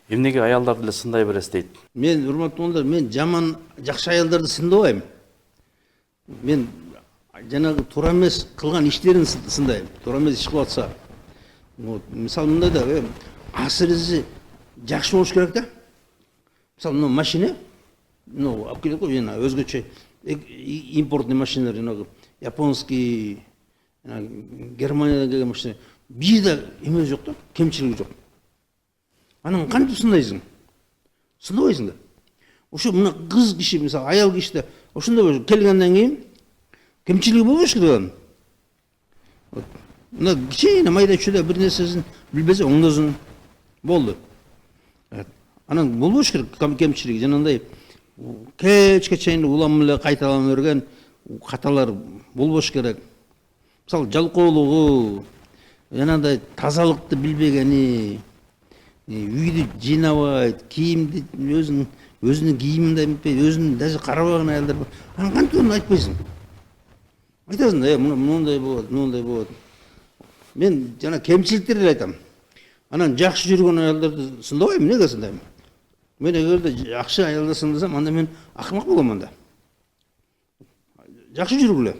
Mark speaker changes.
Speaker 1: Эмнеге аялдарды эле сындай бересиз дейт.
Speaker 2: Мен урматтуу балдар, мен жаман жакшы аялдарды сындабайм. Мен жанагы туура эмес кылган иштерин сындайм. Туура эмес иш кылып атса. Вот, мисалы мындай да, асырысы жакшы болуш керек да. Мисалы мына машина, алып келет го, жана өзгөчө импортный машиналар, жанагы японский, Германиядан келген машина. Бир да эме жок да, кемчилиги жок. Анан кантип сындайсың? Сындабайсың да. Ошо мына кыз киши, мисалы аял киши да ошондой келгенден кийин кемчилиги болбош керек. Мына кичине майда чүйдө бир нерсесин билбесе оңдосун. Болду. Анан болбош керек кемчилиги. Жанагындай кечке чейин улам эле кайталана берген каталар болбош керек. Мисалы жалкоолугу, жанагындай тазалыкты билбегени, үйдү жыйнабайт, кийимди өзүнүн кийимин да эметпейт, өзүн даже карабаган аялдар бар. Анан кантип аны айтпайсың? Айтасың да, мындай болот, мындай болот. Мен жана кемчиликтерди айтам. Анан жакшы жүргөн аялдарды сындабайм, эмнеге сындайм? Мен эгерде жакшы аялды сындасам, анда мен акмак болом анда. Жакшы жүргүлө.